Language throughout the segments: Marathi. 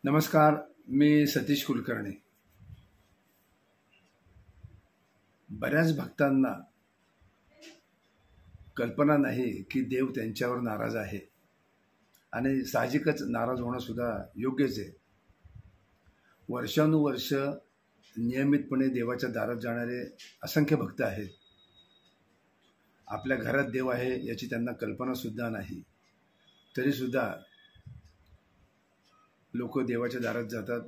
नमस्कार. मी सतीश कुलकर्णी. बऱ्याच भक्तांना कल्पना नाही की देव त्यांच्यावर नाराज आहे आणि साहजिकच नाराज होणं सुद्धा योग्यच आहे. वर्षानुवर्ष नियमितपणे देवाच्या दारात जाणारे असंख्य भक्त आहेत. आपल्या घरात देव आहे याची त्यांना कल्पना सुद्धा नाही, तरीसुद्धा लोक देवाच्या दारात जातात.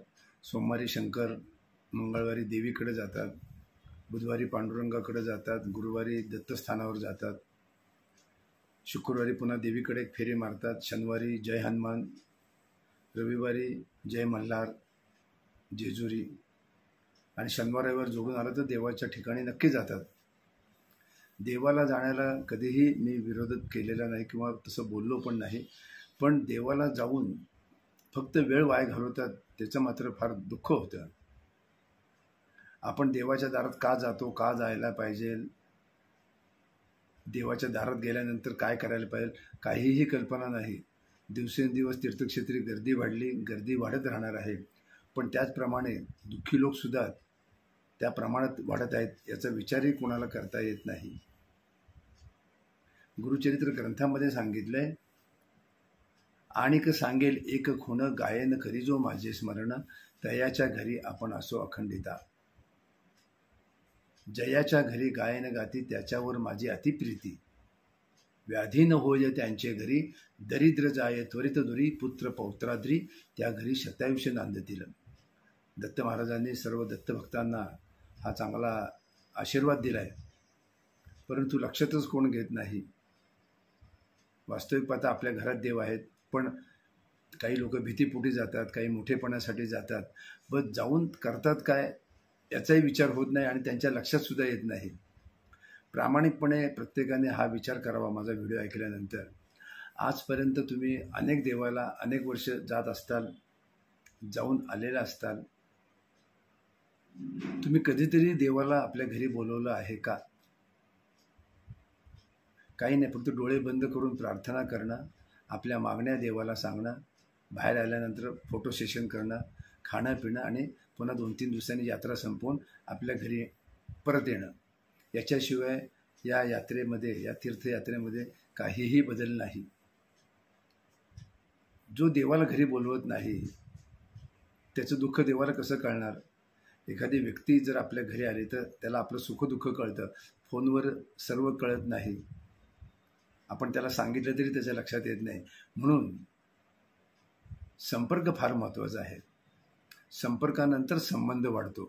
सोमवारी शंकर, मंगळवारी देवीकडे जातात, बुधवारी पांडुरंगाकडे जातात, गुरुवारी दत्तस्थानावर जातात, शुक्रवारी पुन्हा देवीकडे एक फेरी मारतात, शनिवारी जय हनुमान, रविवारी जय मल्हार, जेजुरी, आणि शनिवार रविवार जोडून आलं तर देवाच्या ठिकाणी नक्की जातात. देवाला जाण्याला कधीही मी विरोध केलेला नाही किंवा तसं बोललो पण नाही, पण देवाला जाऊन फक्त वेळ वाया घालवतात त्याचं मात्र फार दुःख होतं. आपण देवाच्या दारात का जातो, का जायला पाहिजे, देवाच्या दारात गेल्यानंतर काय करायला पाहिजे, काहीही कल्पना नाही. दिवसेंदिवस तीर्थक्षेत्री गर्दी वाढली, गर्दी वाढत राहणार आहे, पण त्याचप्रमाणे दुःखी लोकसुद्धा त्या प्रमाणात वाढत आहेत याचा विचारही कोणाला करता येत नाही. गुरुचरित्र ग्रंथामध्ये सांगितलंय, आणिक सांगेल एक खुण, गायन करी जो माझे स्मरण, तयाच्या घरी आपण असो अखंडिता. जयाच्या घरी गायन गाती, त्याच्यावर माझी अतिप्रीती. व्याधी न होय त्यांचे घरी, दरिद्र जाय त्वरित दुरी, पुत्र पौत्राद्री त्या घरी शतायुष्य नांदतील. दत्त महाराजांनी सर्व दत्तभक्तांना हा चांगला आशीर्वाद दिलाय, परंतु लक्षातच कोण घेत नाही. वास्तविक पाहता आपल्या घरात देव आहेत, पण काही लोक भीतीपोटी जातात, काही मोठेपणासाठी जातात, बस जाऊन करतात काय याचाही विचार होत नाही आणि त्यांच्या लक्षात सुद्धा येत नाही. प्रामाणिकपणे प्रत्येकाने हा विचार करावा. माझा व्हिडिओ ऐकल्यानंतर आजपर्यंत तुम्ही अनेक देवाला अनेक वर्ष जात असताल, जाऊन आलेला असताल. तुम्ही कधीतरी देवाला आपल्या घरी बोलवलं आहे का? काही नाही, फक्त डोळे बंद करून प्रार्थना करणं, आपल्या मागण्या देवाला सांगणं, बाहेर आल्यानंतर फोटो सेशन करणं, खाणं पिणं आणि पुन्हा 2-3 दिवसांनी यात्रा संपवून आपल्या घरी परत येणं. याच्याशिवाय या यात्रेमध्ये, या तीर्थयात्रेमध्ये काहीही बदल नाही. जो देवाला घरी बोलवत नाही त्याचं दुःख देवाला कसं कळणार? एखादी व्यक्ती जर आपल्या घरी आली तर त्याला आपलं सुखदुःख कळतं. फोनवर सर्व कळत नाही, आपण त्याला सांगितलं तरी त्याच्या लक्षात येत नाही. म्हणून संपर्क फार महत्त्वाचा आहे. संपर्कानंतर संबंध वाढतो.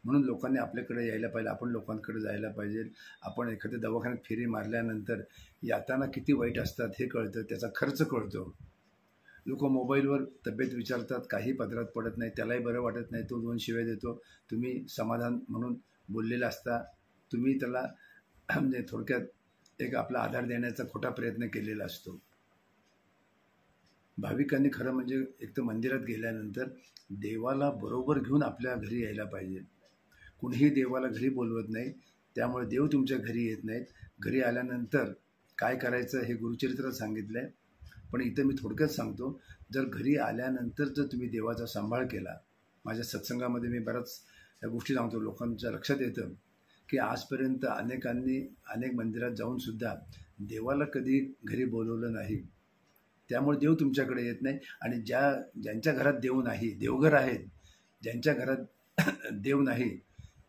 म्हणून लोकांनी आपल्याकडे यायला पाहिजे, आपण लोकांकडे जायला पाहिजे. आपण एखाद्या दवाखान्यात फेरी मारल्यानंतर यातना किती वाईट असतात हे कळतं, त्याचा खर्च कळतो. लोक मोबाईलवर तब्येत विचारतात, काही पदरात पडत नाही, त्यालाही बरं वाटत नाही, तो 2 शिव्या देतो. तुम्ही समाधान म्हणून बोललेला असता, तुम्ही त्याला म्हणजे थोडक्यात एक आपला आधार देण्याचा खोटा प्रयत्न केलेला असतो. भाविकांनी खरं म्हणजे एक तर मंदिरात गेल्यानंतर देवाला बरोबर घेऊन आपल्या घरी यायला पाहिजे. कुणीही देवाला घरी बोलवत नाही, त्यामुळे देव तुमच्या घरी येत नाहीत. घरी आल्यानंतर काय करायचं हे गुरुचरित्रात सांगितलं आहे, पण इथं मी थोडक्यात सांगतो. जर घरी आल्यानंतर जर तुम्ही देवाचा सांभाळ केला, माझ्या सत्संगामध्ये मी बऱ्याच या गोष्टी सांगतो, लोकांच्या लक्षात येतं की आजपर्यंत अनेकांनी अनेक मंदिरात जाऊनसुद्धा देवाला कधी घरी बोलवलं नाही. त्यामुळे देव तुमच्याकडे येत नाही. आणि ज्यांच्या घरात देव नाही, देवघर आहेत, ज्यांच्या घरात देव नाही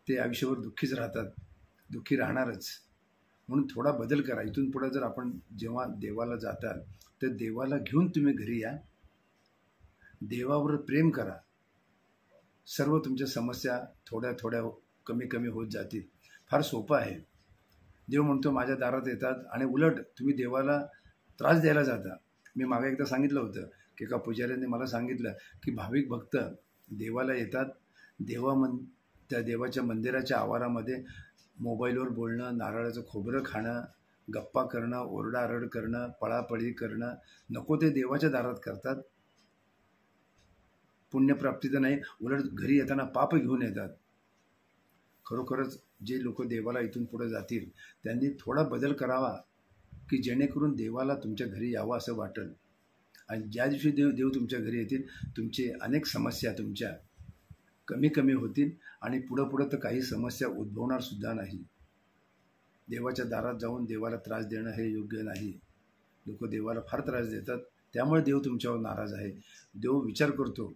ते आयुष्यभर दुःखीच राहतात, दुःखी राहणारच. म्हणून थोडा बदल करा. इथून पुढे जर आपण जेव्हा देवाला जाताल तर देवाला घेऊन तुम्ही घरी या, देवावर प्रेम करा. सर्व तुमच्या समस्या थोड्या थोड्या कमी कमी होत जातील. फार सोपं आहे. देव म्हणतो माझ्या दारात येतात आणि उलट तुम्ही देवाला त्रास द्यायला जाता. मी मागे एकदा सांगितलं होतं की एका पुजाऱ्यांनी मला सांगितलं की भाविक भक्त देवाला येतात, त्या देवाच्या मंदिराच्या आवारामध्ये मोबाईलवर बोलणं, नारळाचं खोबरं खाणं, गप्पा करणं, ओरडाआरड करणं, पळापळी करणं, नको ते देवाच्या दारात करतात. पुण्यप्राप्ती तर नाही, उलट घरी येताना पाप घेऊन येतात. खरोखरच जे लोक देवाला इथून पुढे जातील त्यांनी थोडा बदल करावा की जेणेकरून देवाला तुमच्या घरी यावं असं वाटेल. आणि ज्या दिवशी देव तुमच्या घरी येतील, तुमची अनेक समस्या तुमच्या कमी कमी होतील आणि पुढं तर काही समस्या उद्भवणार सुद्धा नाही. देवाच्या दारात जाऊन देवाला त्रास देणं हे योग्य नाही. लोक देवाला फार त्रास देतात, त्यामुळे देव तुमच्यावर नाराज आहे. देव विचार करतो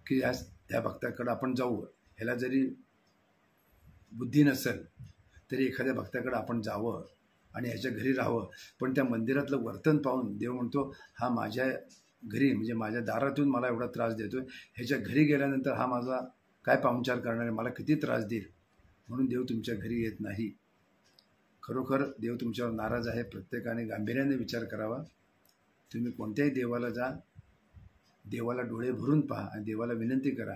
की ह्या भक्ताकडे आपण जाऊ. ह्याला जरी बुद्धी नसेल तरी एखाद्या भक्ताकडे आपण जावं आणि ह्याच्या घरी राहावं. पण त्या मंदिरातलं वर्तन पाहून देव म्हणतो, हा माझ्या घरी म्हणजे माझ्या दारातून मला एवढा त्रास देतोय, ह्याच्या घरी गेल्यानंतर हा माझा काय पाहुणचार करणार आहे, मला किती त्रास देईल. म्हणून देव तुमच्या घरी येत नाही. खरोखर देव तुमच्यावर नाराज आहे. प्रत्येकाने गांभीर्याने विचार करावा. तुम्ही कोणत्याही देवाला जा, देवाला डोळे भरून पहा आणि देवाला विनंती करा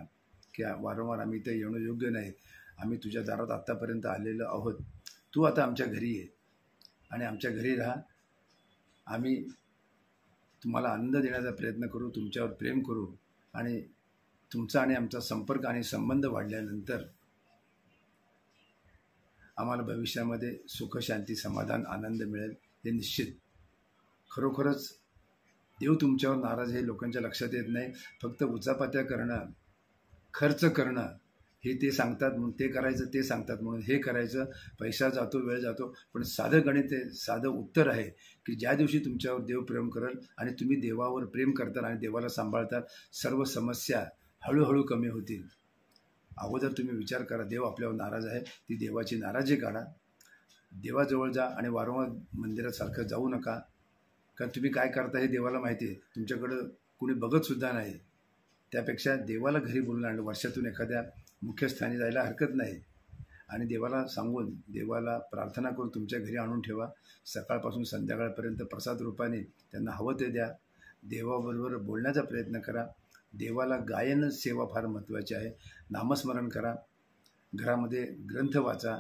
की वारंवार आम्ही इथे येणं योग्य नाही. आम्ही तुझ्या दारात आत्तापर्यंत आलेलो आहोत. तू आता आमच्या घरी ये आणि आमच्या घरी राहा. आम्ही तुम्हाला आनंद देण्याचा प्रयत्न करू, तुमच्यावर प्रेम करू आणि तुमचा आणि आमचा संपर्क आणि संबंध वाढल्यानंतर आम्हाला भविष्यामध्ये सुख, शांती, समाधान, आनंद मिळेल हे निश्चित. खरोखरच देव तुमच्यावर नाराज हे लोकांच्या लक्षात येत नाही. फक्त उचापात्या करणं, खर्च करणं हे ते सांगतात म्हणून ते करायचं, ते सांगतात म्हणून हे करायचं. पैसा जातो, वेळ जातो. पण साधं गणित आहे, साधं उत्तर आहे की ज्या दिवशी तुमच्यावर देव प्रेम करेल आणि तुम्ही देवावर प्रेम करताल आणि देवाला सांभाळतात, सर्व समस्या हळूहळू कमी होतील. अगोदर तुम्ही विचार करा, देव आपल्यावर नाराज आहे, ती देवाची नाराजी काढा. देवाजवळ जा आणि वारंवार मंदिरात सारखं जाऊ नका. कारण तुम्ही काय करता हे देवाला माहिती आहे. तुमच्याकडं कुणी बघतसुद्धा नाही. त्यापेक्षा देवाला घरी बोलून आणलं. वर्षातून एखाद्या मुख्य स्थानी जायला हरकत नाही आणि देवाला सांगून देवाला प्रार्थना करून तुमच्या घरी आणून ठेवा. सकाळपासून संध्याकाळपर्यंत प्रसाद रूपाने त्यांना हवं ते द्या. देवाबरोबर बोलण्याचा प्रयत्न करा. देवाला गायन सेवा फार महत्त्वाची आहे. नामस्मरण करा. घरामध्ये ग्रंथ वाचा.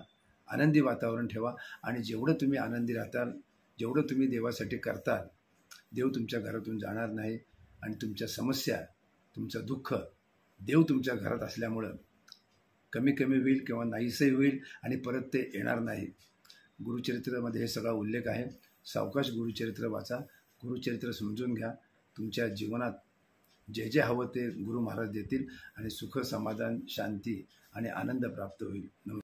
आनंदी वातावरण ठेवा आणि जेवढं तुम्ही आनंदी राहताल, जेवढं तुम्ही देवासाठी करताल, देव तुमच्या घरातून जाणार नाही आणि तुमच्या समस्या, तुमचं दुःख देव तुमच्या घरात असल्यामुळं कमी कमी होईल किंवा नाहीसही होईल आणि परत ते येणार नाही. गुरुचरित्रामध्ये हे सगळा उल्लेख आहे. सावकाश गुरुचरित्र वाचा, गुरुचरित्र समजून घ्या. तुमच्या जीवनात जे जे हवं ते गुरु महाराज देतील आणि सुख, समाधान, शांती आणि आनंद प्राप्त होईल.